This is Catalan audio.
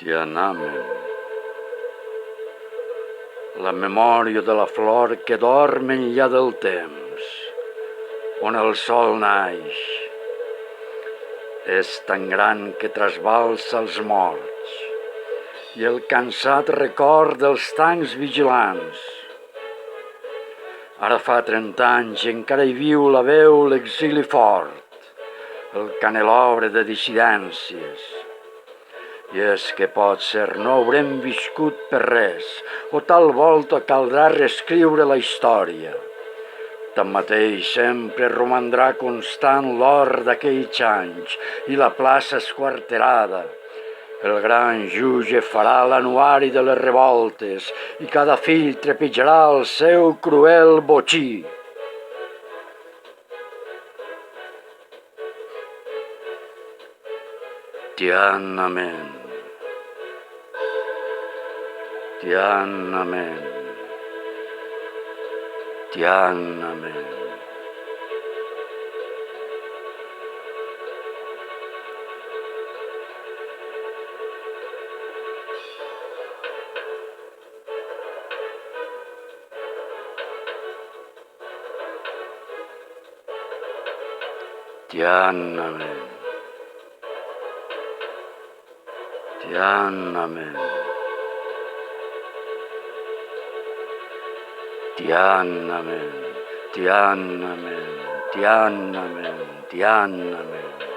Tiananmen. La memòria de la flor que dorm enllà del temps, on el sol naix, és tan gran que trasbalsa els morts i el cansat record dels tancs vigilants. Ara fa 30 anys i encara hi viu la veu, l'exili fort, el canelobre de dissidències. I és que potser no haurem viscut per res, o tal volta caldrà reescriure la història. Tanmateix sempre romandrà constant l'or d'aquells anys i la plaça esquarterada. El gran jutge farà l'anuari de les revoltes i cada fill trepitjarà el seu cruel botxí. Tiananmen. Tiananmen. Tiananmen. Tiananmen. Tiananmen. Tiananmen. Tiananmen. Tiananmen. Tiananmen.